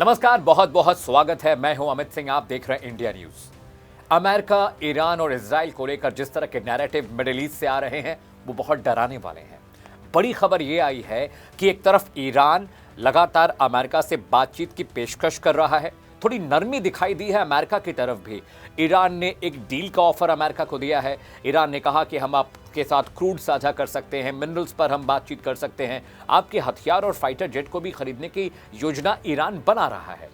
नमस्कार, बहुत बहुत स्वागत है। मैं हूं अमित सिंह, आप देख रहे हैं इंडिया न्यूज। अमेरिका, ईरान और इजराइल को लेकर जिस तरह के नैरेटिव मिडिल ईस्ट से आ रहे हैं वो बहुत डराने वाले हैं। बड़ी खबर ये आई है कि एक तरफ ईरान लगातार अमेरिका से बातचीत की पेशकश कर रहा है, थोड़ी नरमी दिखाई दी है अमेरिका की तरफ भी। ईरान ने एक डील का ऑफर अमेरिका को दिया है। ईरान ने कहा कि हम आपके साथ क्रूड साझा कर सकते हैं, मिनरल्स पर हम बातचीत कर सकते हैं, आपके हथियार और फाइटर जेट को भी खरीदने की योजना ईरान बना रहा है।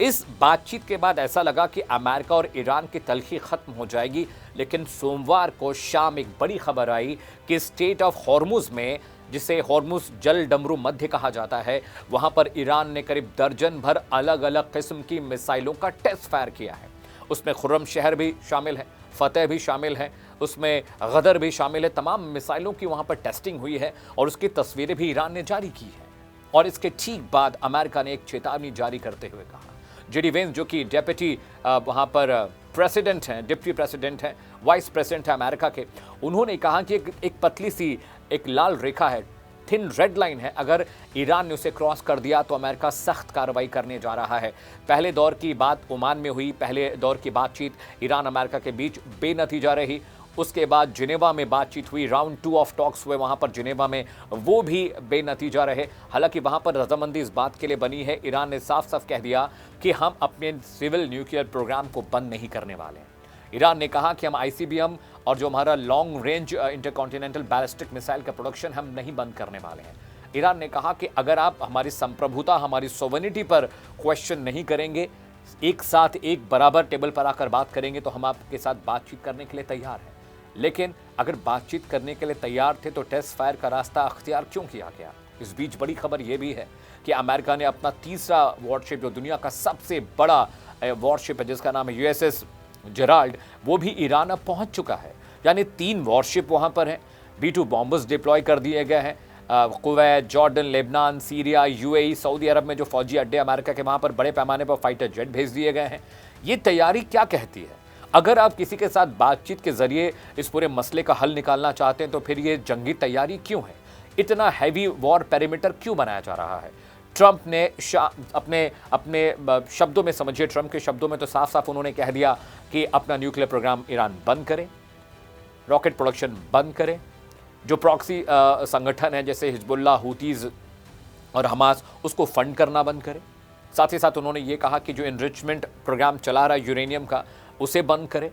इस बातचीत के बाद ऐसा लगा कि अमेरिका और ईरान की तल्खी खत्म हो जाएगी, लेकिन सोमवार को शाम एक बड़ी खबर आई कि स्टेट ऑफ हॉर्मुज में, जिसे हॉर्मुज जल डमरू मध्य कहा जाता है, वहां पर ईरान ने करीब दर्जन भर अलग अलग किस्म की मिसाइलों का टेस्ट फायर किया है। उसमें खुर्रम शहर भी शामिल है, फतेह भी शामिल है, उसमें गदर भी शामिल है। तमाम मिसाइलों की वहां पर टेस्टिंग हुई है और उसकी तस्वीरें भी ईरान ने जारी की है। और इसके ठीक बाद अमेरिका ने एक चेतावनी जारी करते हुए कहा, जेडी वेंस जो कि डेप्यूटी वहां पर प्रेसिडेंट हैं, डिप्टी प्रेसिडेंट हैं, वाइस प्रेसिडेंट है अमेरिका के, उन्होंने कहा कि एक पतली सी एक लाल रेखा है, थिन रेड लाइन है, अगर ईरान ने उसे क्रॉस कर दिया तो अमेरिका सख्त कार्रवाई करने जा रहा है। पहले दौर की बात ओमान में हुई, पहले दौर की बातचीत ईरान अमेरिका के बीच बेनतीजा रही। उसके बाद जिनेवा में बातचीत हुई, राउंड 2 ऑफ टॉक्स हुए वहाँ पर जिनेवा में, वो भी बेनतीजा रहे। हालांकि वहाँ पर रजामंदी इस बात के लिए बनी है, ईरान ने साफ साफ कह दिया कि हम अपने सिविल न्यूक्लियर प्रोग्राम को बंद नहीं करने वाले हैं। ईरान ने कहा कि हम आईसीबीएम और जो हमारा long range intercontinental ballistic missile का प्रोडक्शन हम नहीं बंद करने वाले हैं। ईरान ने कहा कि अगर आप हमारी संप्रभुता, हमारी सोवेनिटी पर क्वेश्चन नहीं करेंगे, एक साथ एक बराबर टेबल पर आकर बात करेंगे, तो हम आपके साथ बातचीत करने के लिए तैयार हैं। लेकिन अगर बातचीत करने के लिए तैयार थे तो टेस्ट फायर का रास्ता अख्तियार क्यों किया गया? इस बीच बड़ी खबर यह भी है कि अमेरिका ने अपना तीसरा वॉरशिप, जो दुनिया का सबसे बड़ा वॉरशिप है जिसका नाम है यूएसएस जेराल्ड, वो भी ईरान अब पहुंच चुका है। यानी 3 वॉरशिप वहां पर हैं। B-2 बॉम्बर्स डिप्लॉय कर दिए गए हैं। Kuwait, Jordan, Lebanon, Syria, UAE, सऊदी अरब में जो फौजी अड्डे अमेरिका के, वहां पर बड़े पैमाने पर फाइटर जेट भेज दिए गए हैं। ये तैयारी क्या कहती है? अगर आप किसी के साथ बातचीत के जरिए इस पूरे मसले का हल निकालना चाहते हैं तो फिर ये जंगी तैयारी क्यों है? इतना हैवी वॉर पेरीमीटर क्यों बनाया जा रहा है? ट्रंप ने अपने शब्दों में, समझिए ट्रंप के शब्दों में, तो साफ साफ उन्होंने कह दिया कि अपना न्यूक्लियर प्रोग्राम ईरान बंद करे, रॉकेट प्रोडक्शन बंद करे, जो प्रॉक्सी संगठन है जैसे हिजबुल्लाह, हूतीज और हमास, उसको फंड करना बंद करे। साथ ही साथ उन्होंने ये कहा कि जो एनरिचमेंट प्रोग्राम चला रहा है यूरेनियम का, उसे बंद करे।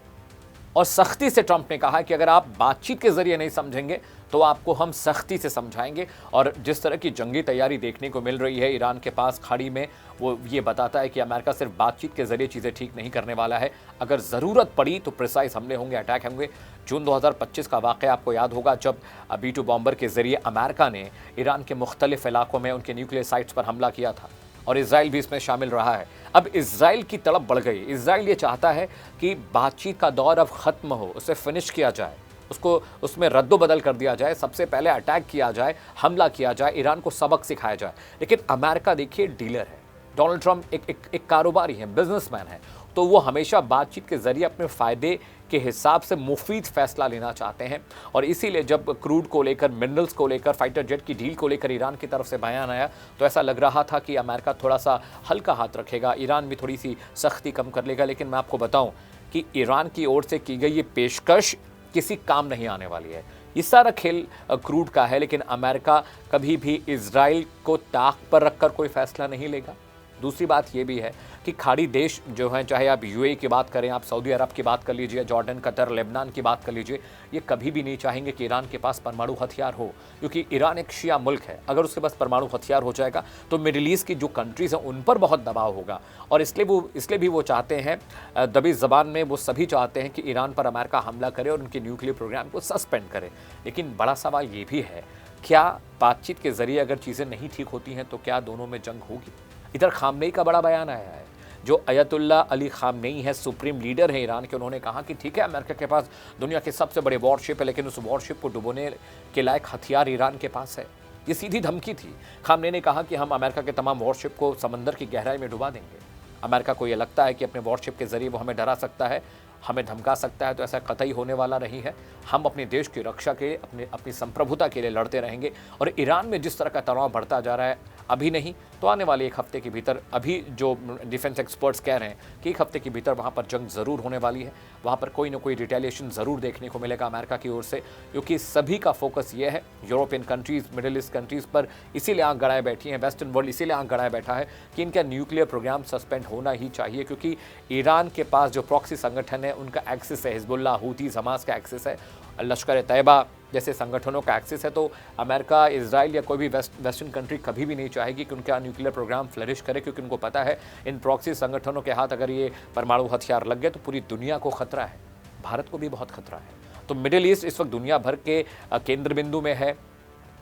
और सख्ती से ट्रंप ने कहा कि अगर आप बातचीत के जरिए नहीं समझेंगे तो आपको हम सख्ती से समझाएंगे। और जिस तरह की जंगी तैयारी देखने को मिल रही है ईरान के पास खाड़ी में, वो ये बताता है कि अमेरिका सिर्फ बातचीत के जरिए चीज़ें ठीक नहीं करने वाला है। अगर ज़रूरत पड़ी तो प्रिसाइज हमले होंगे, अटैक होंगे। जून 2025 का वाक़या आपको याद होगा, जब B-2 बॉम्बर के जरिए अमेरिका ने ईरान के मुख्तलिफ इलाकों में उनके न्यूक्लियर साइट्स पर हमला किया था, और इजराइल भी इसमें शामिल रहा है। अब इजराइल की तड़प बढ़ गई। इजराइल ये चाहता है कि बातचीत का दौर अब खत्म हो, उसे फिनिश किया जाए, उसको उसमें रद्दोबदल कर दिया जाए, सबसे पहले अटैक किया जाए, हमला किया जाए, ईरान को सबक सिखाया जाए। लेकिन अमेरिका देखिए डीलर है, डोनाल्ड ट्रंप एक कारोबारी है, बिजनेसमैन है, तो वो हमेशा बातचीत के जरिए अपने फ़ायदे के हिसाब से मुफीद फैसला लेना चाहते हैं। और इसीलिए जब क्रूड को लेकर, मिनरल्स को लेकर, फाइटर जेट की डील को लेकर ईरान की तरफ से बयान आया तो ऐसा लग रहा था कि अमेरिका थोड़ा सा हल्का हाथ रखेगा, ईरान भी थोड़ी सी सख्ती कम कर लेगा। लेकिन मैं आपको बताऊं कि ईरान की ओर से की गई ये पेशकश किसी काम नहीं आने वाली है। ये सारा खेल क्रूड का है, लेकिन अमेरिका कभी भी इजराइल को ताक पर रखकर कोई फैसला नहीं लेगा। दूसरी बात ये भी है कि खाड़ी देश जो हैं, चाहे आप यूएई की बात करें, आप सऊदी अरब की बात कर लीजिए, जॉर्डन, कतर, लेबनान की बात कर लीजिए, ये कभी भी नहीं चाहेंगे कि ईरान के पास परमाणु हथियार हो, क्योंकि ईरान एक शिया मुल्क है। अगर उसके पास परमाणु हथियार हो जाएगा तो मिडिल ईस्ट की जो कंट्रीज़ हैं उन पर बहुत दबाव होगा। और इसलिए भी वो चाहते हैं, दबी ज़बान में वो सभी चाहते हैं कि ईरान पर अमेरिका हमला करे और उनके न्यूक्लियर प्रोग्राम को सस्पेंड करे। लेकिन बड़ा सवाल ये भी है, क्या बातचीत के ज़रिए अगर चीज़ें नहीं ठीक होती हैं तो क्या दोनों में जंग होगी? इधर खामनेई का बड़ा बयान आया है, जो अयतुल्ला अली खामनेई है, सुप्रीम लीडर है ईरान के। उन्होंने कहा कि ठीक है, अमेरिका के पास दुनिया के सबसे बड़े वॉरशिप है, लेकिन उस वॉरशिप को डुबोने के लायक हथियार ईरान के पास है। ये सीधी धमकी थी। खामनेई ने कहा कि हम अमेरिका के तमाम वॉरशिप को समंदर की गहराई में डुबा देंगे। अमेरिका को ये लगता है कि अपने वॉरशिप के जरिए वो हमें डरा सकता है, हमें धमका सकता है, तो ऐसा कतई होने वाला नहीं है। हम अपने देश की रक्षा के, अपनी संप्रभुता के लिए लड़ते रहेंगे। और ईरान में जिस तरह का तनाव बढ़ता जा रहा है, अभी नहीं तो आने वाले एक हफ्ते के भीतर, अभी जो डिफेंस एक्सपर्ट्स कह रहे हैं कि एक हफ्ते के भीतर वहाँ पर जंग ज़रूर होने वाली है, वहाँ पर कोई ना कोई रिटेलिएशन ज़रूर देखने को मिलेगा अमेरिका की ओर से, क्योंकि सभी का फोकस ये है, European countries, middle east countries पर इसीलिए आंख गड़ाए बैठी हैं, वेस्टर्न वर्ल्ड इसीलिए आंख गड़ाए बैठा है कि इनका न्यूक्लियर प्रोग्राम सस्पेंड होना ही चाहिए, क्योंकि ईरान के पास जो प्रॉक्सी संगठन है उनका एक्सेस है, हिजबुल्लाह, हूतीज़, हमास का एक्सेस है, लश्कर तैयबा जैसे संगठनों का एक्सेस है। तो अमेरिका, इजराइल या कोई भी वेस्टर्न कंट्री कभी भी नहीं चाहेगी कि उनका न्यूक्लियर प्रोग्राम फ्लरिश करे, क्योंकि उनको पता है इन प्रॉक्सी संगठनों के हाथ अगर ये परमाणु हथियार लग गए तो पूरी दुनिया को खतरा है, भारत को भी बहुत खतरा है। तो मिडिल ईस्ट इस वक्त दुनिया भर के केंद्र बिंदु में है।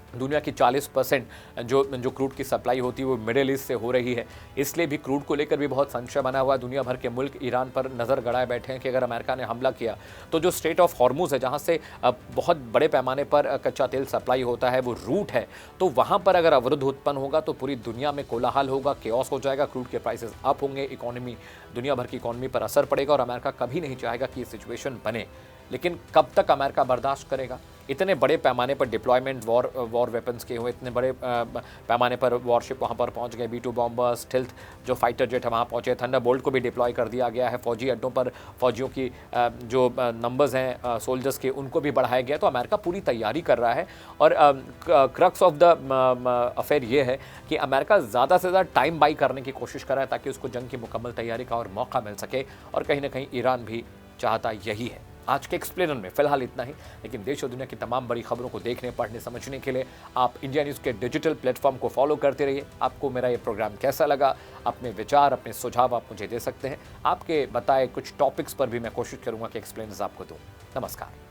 दुनिया की 40% जो क्रूड की सप्लाई होती है वो मिडिल ईस्ट से हो रही है, इसलिए भी क्रूड को लेकर भी बहुत संशय बना हुआ है। दुनिया भर के मुल्क ईरान पर नज़र गड़ाए बैठे हैं कि अगर अमेरिका ने हमला किया तो जो स्ट्रेट ऑफ हॉर्मुज़ है, जहां से बहुत बड़े पैमाने पर कच्चा तेल सप्लाई होता है, वो रूट है, तो वहां पर अगर अवरुद्ध उत्पन्न होगा तो पूरी दुनिया में कोलाहल होगा, केओस हो जाएगा, क्रूड के प्राइसेस अप होंगे, इकोनॉमी, दुनिया भर की इकोनॉमी पर असर पड़ेगा और अमेरिका कभी नहीं चाहेगा कि ये सिचुएशन बने। लेकिन कब तक अमेरिका बर्दाश्त करेगा? इतने बड़े पैमाने पर डिप्लॉयमेंट वॉर वेपन्स के हुए, इतने बड़े पैमाने पर वॉरशिप वहाँ पर पहुँच गए, B-2 बॉम्बर्स, स्टिल्थ जो फाइटर जेट है वहाँ पहुँचे, थंडरबोल्ट को भी डिप्लॉय कर दिया गया है, फौजी अड्डों पर फौजियों की जो नंबर्स हैं सोल्जर्स के, उनको भी बढ़ाया गया। तो अमेरिका पूरी तैयारी कर रहा है और क्रक्स ऑफ द अफेयर ये है कि अमेरिका ज़्यादा से ज़्यादा टाइम बाई करने की कोशिश कर रहा है ताकि उसको जंग की मुकम्मल तैयारी का और मौका मिल सके, और कहीं ना कहीं ईरान भी चाहता यही है। आज के एक्सप्लेनर में फिलहाल इतना ही, लेकिन देश और दुनिया की तमाम बड़ी खबरों को देखने, पढ़ने, समझने के लिए आप इंडिया न्यूज़ के डिजिटल प्लेटफॉर्म को फॉलो करते रहिए। आपको मेरा ये प्रोग्राम कैसा लगा, अपने विचार, अपने सुझाव आप मुझे दे सकते हैं। आपके बताए कुछ टॉपिक्स पर भी मैं कोशिश करूंगा कि एक्सप्लेनर्स आपको दूं। नमस्कार।